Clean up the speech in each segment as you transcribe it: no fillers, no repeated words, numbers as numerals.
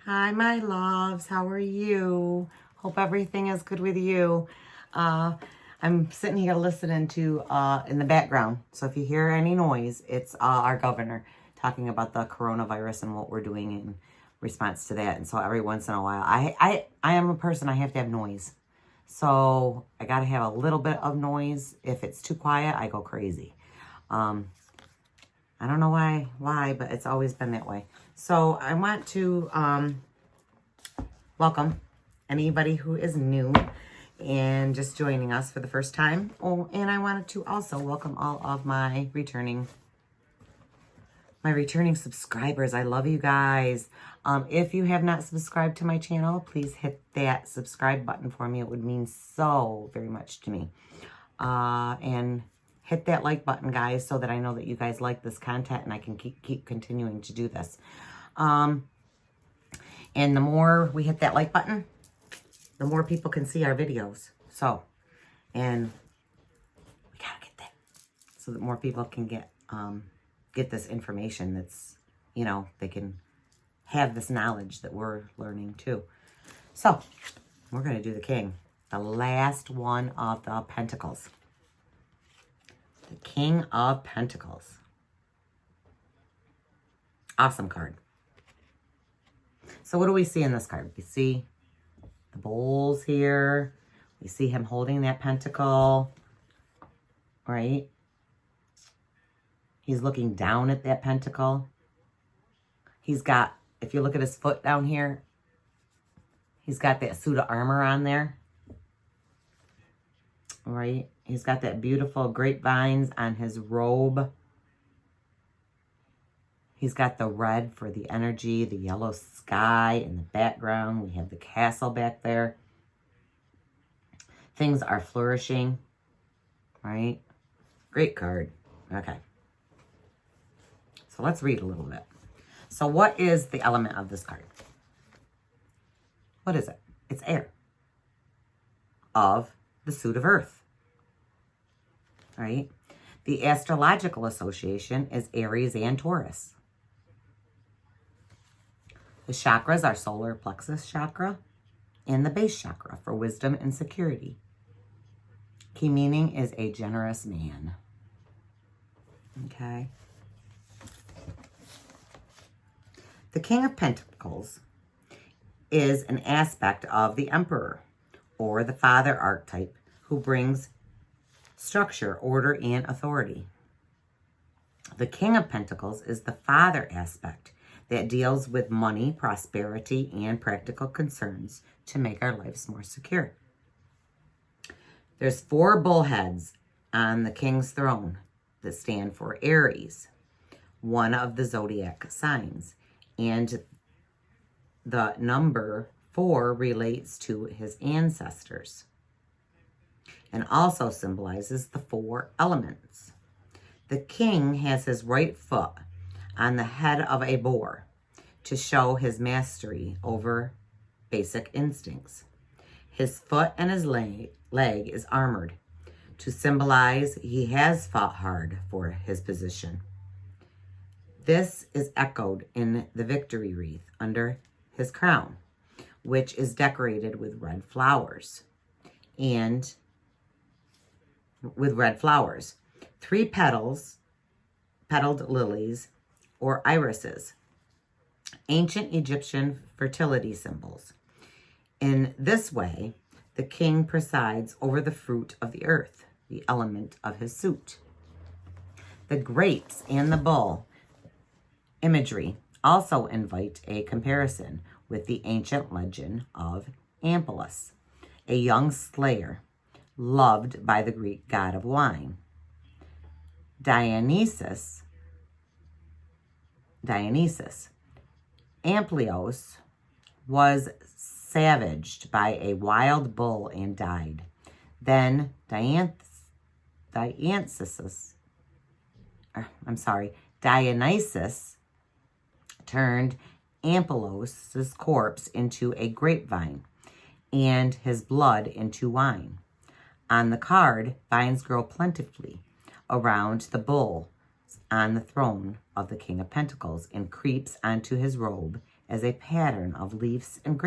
Hi, my loves. How are you? Hope everything is good with you. I'm sitting here listening to in the background. So if you hear any noise, it's our governor talking about the coronavirus and what we're doing in response to that. And so every once in a while, I am a person, I have to have noise. So I got to have a little bit of noise. If it's too quiet, I go crazy. I don't know why, but it's always been that way. So I want to welcome anybody who is new and just joining us for the first time. Oh, and I wanted to also welcome all of my returning subscribers. I love you guys. If you have not subscribed to my channel, please hit that subscribe button for me. It would mean so very much to me. And hit that like button, guys, so that I know that you guys like this content and I can keep continuing to do this. And the more we hit that like button, the more people can see our videos. So, and we gotta get that so that more people can get this information that's, you know, they can have this knowledge that we're learning too. So, we're going to do the King, the last one of the Pentacles. The King of Pentacles. Awesome card. So what do we see in this card? We see the bowls here. We see him holding that pentacle, right? He's looking down at that pentacle. He's got, if you look at his foot down here, he's got that suit of armor on there, right? He's got that beautiful grapevines on his robe. He's got the red for the energy, the yellow sky in the background. We have the castle back there. Things are flourishing, right? Great card. Okay. So let's read a little bit. So what is the element of this card? What is it? It's air. Of the suit of earth, right? The astrological association is Aries and Taurus. The chakras are solar plexus chakra and the base chakra for wisdom and security. Key meaning is a generous man. Okay. The King of Pentacles is an aspect of the Emperor or the father archetype who brings structure, order, and authority. The King of Pentacles is the father aspect that deals with money, prosperity, and practical concerns to make our lives more secure. There's 4 bullheads on the king's throne that stand for Aries, one of the zodiac signs, and the number 4 relates to his ancestors and also symbolizes the 4 elements. The king has his right foot on the head of a boar to show his mastery over basic instincts. His foot and his leg is armored to symbolize he has fought hard for his position. This is echoed in the victory wreath under his crown, which is decorated with red flowers. And with red flowers, 3 petaled lilies or irises, ancient Egyptian fertility symbols. In this way, the king presides over the fruit of the earth, the element of his suit. The grapes and the bull imagery also invite a comparison with the ancient legend of Amplius, a young slayer loved by the Greek god of wine. Dionysus, Amplios, was savaged by a wild bull and died. Then Dionysus turned Amplios' corpse into a grapevine and his blood into wine. On the card, vines grow plentifully around the bull on the throne of the King of Pentacles and creeps onto his robe as a pattern of leaves and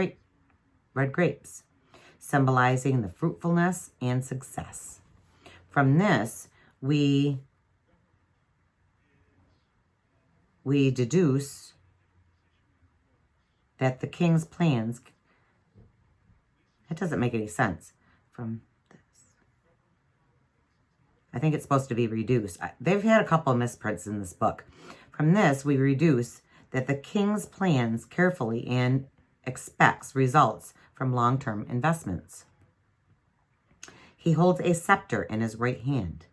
red grapes, symbolizing the fruitfulness and success. From this, we deduce that the king's plans, it doesn't make any sense from this. I think it's supposed to be reduced. They've had a couple of misprints in this book. From this, we reduce that the king's plans carefully and expects results from long-term investments. He holds a scepter in his right hand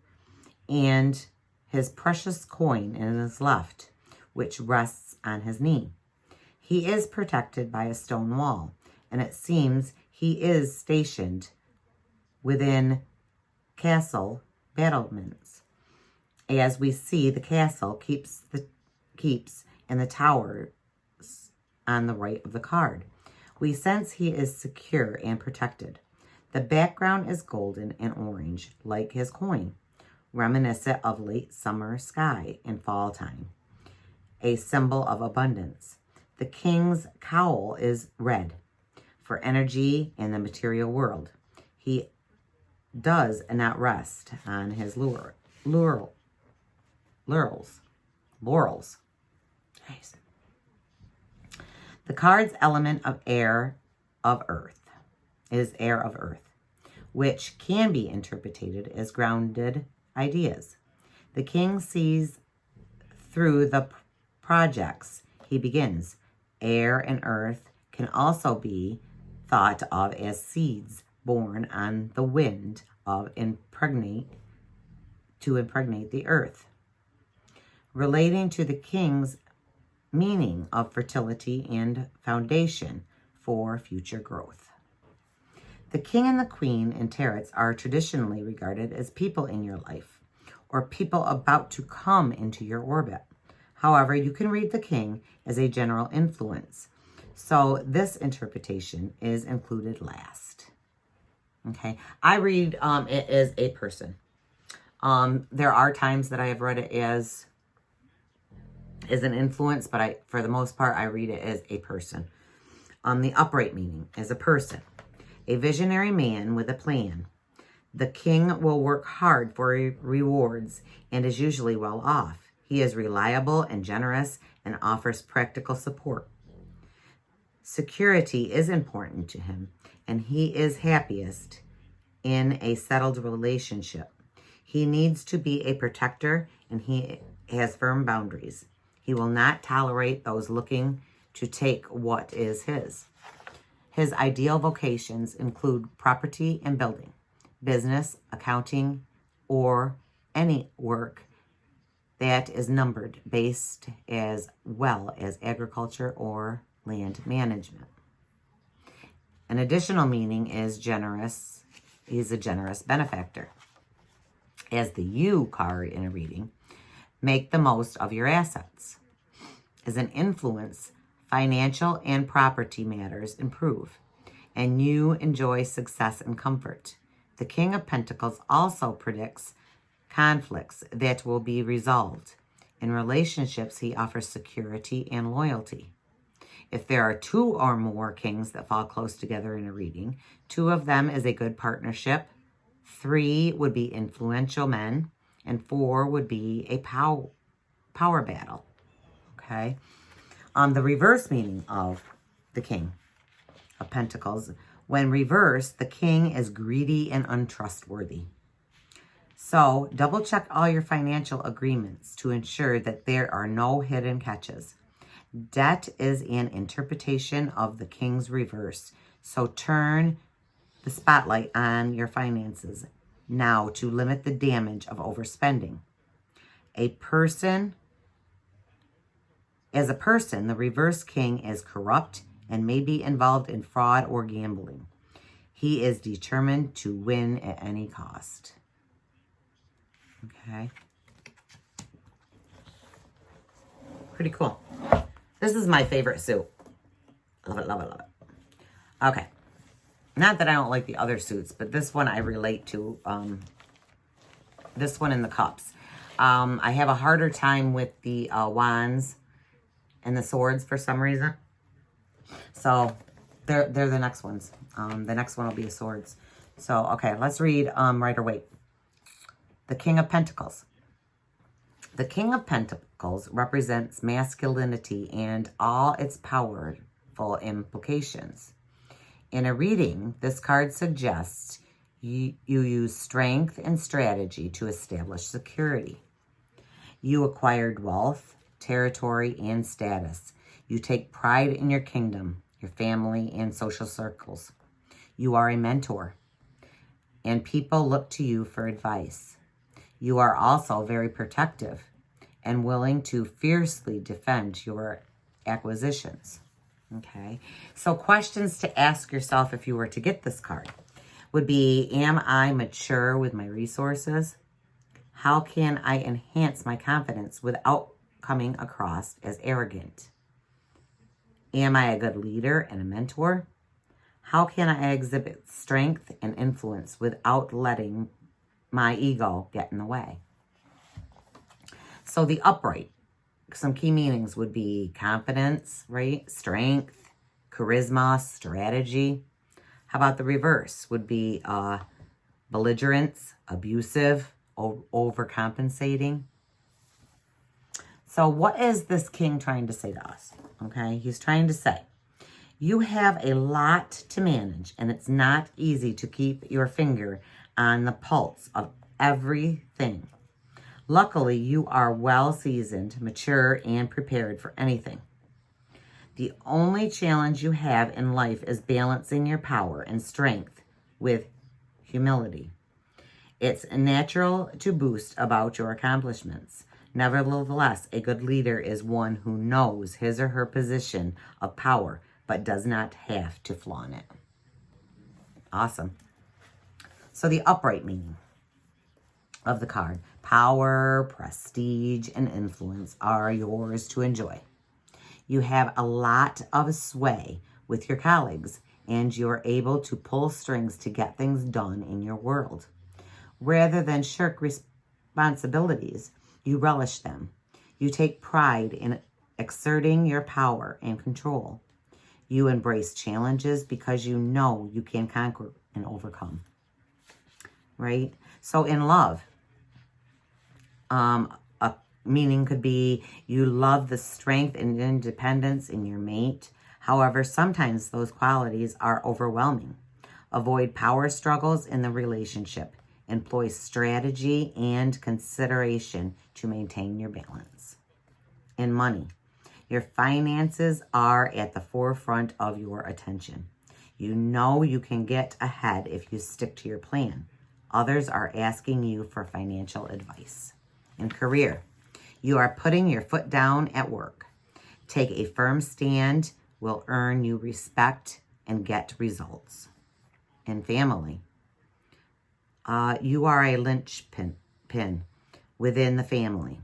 and his precious coin in his left, which rests on his knee. He is protected by a stone wall, and it seems he is stationed within castle battlements. As we see, the castle keeps in the tower on the right of the card. We sense he is secure and protected. The background is golden and orange, like his coin, reminiscent of late summer sky in fall time, a symbol of abundance. The king's cowl is red for energy in the material world. He does not rest on his laurels. Nice. The card's element of air of earth is air of earth, which can be interpreted as grounded ideas. The king sees through the projects he begins. Air and earth can also be thought of as seeds born on the wind to impregnate the earth, relating to the king's meaning of fertility and foundation for future growth. The king and the queen in tarots are traditionally regarded as people in your life or people about to come into your orbit. However, you can read the king as a general influence. So this interpretation is included last. Okay, I read it as a person. There are times that I have read it as an influence, but for the most part, I read it as a person. The upright meaning is a person, a visionary man with a plan. The king will work hard for rewards and is usually well off. He is reliable and generous and offers practical support. Security is important to him, and he is happiest in a settled relationship. He needs to be a protector, and he has firm boundaries. He will not tolerate those looking to take what is his. His ideal vocations include property and building, business, accounting, or any work that is numbered based as well as agriculture or land management. An additional meaning is generous. He's a generous benefactor. As the You card in a reading, make the most of your assets. As an influence, financial and property matters improve, and you enjoy success and comfort. The King of Pentacles also predicts conflicts that will be resolved. In relationships, he offers security and loyalty. If there are two or more kings that fall close together in a reading, 2 of them is a good partnership, 3 would be influential men, and 4 would be a power battle. Okay? The reverse meaning of the King of Pentacles, when reversed, the king is greedy and untrustworthy. So double check all your financial agreements to ensure that there are no hidden catches. Debt is an interpretation of the king's reverse. So turn the spotlight on your finances now to limit the damage of overspending. As a person, the reverse king is corrupt and may be involved in fraud or gambling. He is determined to win at any cost. Okay. Pretty cool. This is my favorite suit. Love it, love it, love it. Okay. Not that I don't like the other suits, but this one I relate to. This one in the cups. I have a harder time with the wands and the swords for some reason. So they're the next ones. The next one will be a swords. So, okay, let's read Rider-Waite. The King of Pentacles. The King of Pentacles represents masculinity and all its powerful implications. In a reading, this card suggests you use strength and strategy to establish security. You acquired wealth, territory, and status. You take pride in your kingdom, your family, and social circles. You are a mentor, and people look to you for advice. You are also very protective and willing to fiercely defend your acquisitions. Okay, so questions to ask yourself if you were to get this card would be, am I mature with my resources? How can I enhance my confidence without coming across as arrogant? Am I a good leader and a mentor? How can I exhibit strength and influence without letting my ego get in the way? So the upright, some key meanings would be confidence, right? Strength, charisma, strategy. How about the reverse? Would be belligerence, abusive, overcompensating. So what is this king trying to say to us? Okay, he's trying to say, you have a lot to manage, and it's not easy to keep your finger on the pulse of everything. Luckily, you are well seasoned, mature, and prepared for anything. The only challenge you have in life is balancing your power and strength with humility. It's natural to boast about your accomplishments. Nevertheless, a good leader is one who knows his or her position of power, but does not have to flaunt it. Awesome. So the upright meaning of the card. Power, prestige, and influence are yours to enjoy. You have a lot of sway with your colleagues, and you're able to pull strings to get things done in your world. Rather than shirk responsibilities, you relish them. You take pride in exerting your power and control. You embrace challenges because you know you can conquer and overcome. Right? So in love, a meaning could be you love the strength and independence in your mate. However, sometimes those qualities are overwhelming. Avoid power struggles in the relationship. Employ strategy and consideration to maintain your balance. In money, your finances are at the forefront of your attention. You know you can get ahead if you stick to your plan. Others are asking you for financial advice. In career, you are putting your foot down at work. Take a firm stand will earn you respect and get results. In family, you are a linchpin within the family.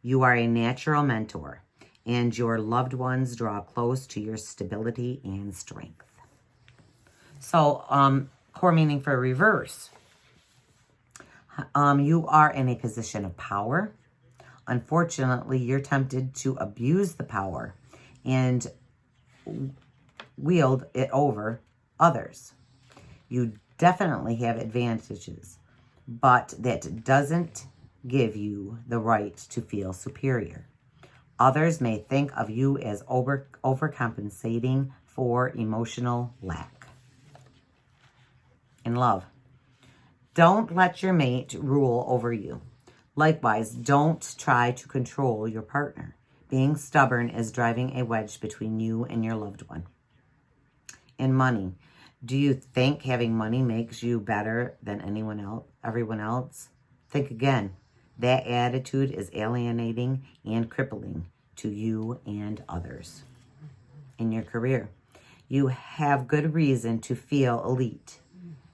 You are a natural mentor, and your loved ones draw close to your stability and strength. So, core meaning for reverse. You are in a position of power. Unfortunately, you're tempted to abuse the power and wield it over others. You definitely have advantages, but that doesn't give you the right to feel superior. Others may think of you as overcompensating for emotional lack. In love, don't let your mate rule over you. Likewise, don't try to control your partner. Being stubborn is driving a wedge between you and your loved one. In money, do you think having money makes you better than everyone else? Think again. That attitude is alienating and crippling to you and others. In your career, you have good reason to feel elite.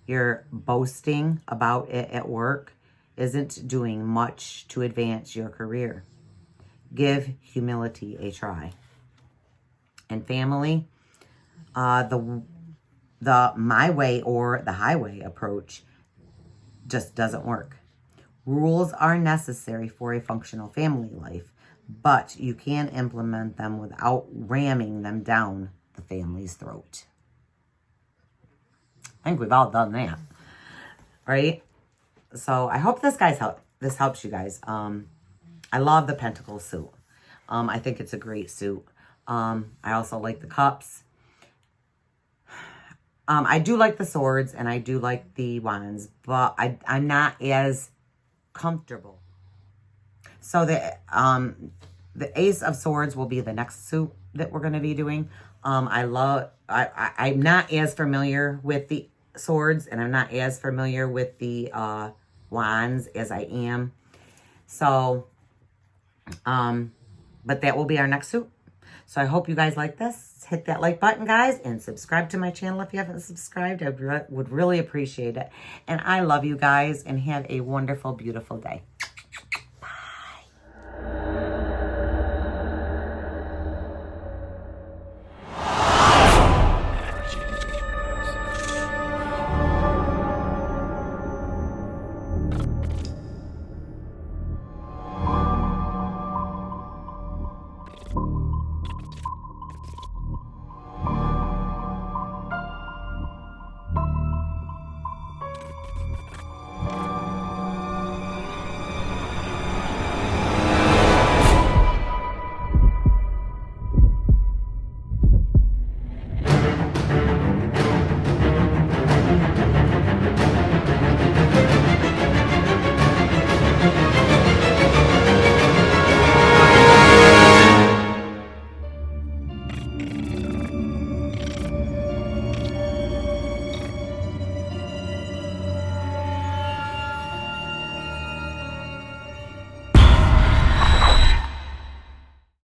Your boasting about it at work isn't doing much to advance your career. Give humility a try. In family, the my way or the highway approach just doesn't work. Rules are necessary for a functional family life, but you can implement them without ramming them down the family's throat. I think we've all done that, right? So I hope this helps you guys. I love the Pentacle suit. I think it's a great suit. I also like the cups. I do like the swords and I do like the wands, but I'm not as comfortable. So the Ace of Swords will be the next suit that we're going to be doing. I'm not as familiar with the swords and I'm not as familiar with the wands as I am. So, but that will be our next suit. So I hope you guys like this. Hit that like button, guys, and subscribe to my channel if you haven't subscribed. I would really appreciate it. And I love you guys, and have a wonderful, beautiful day.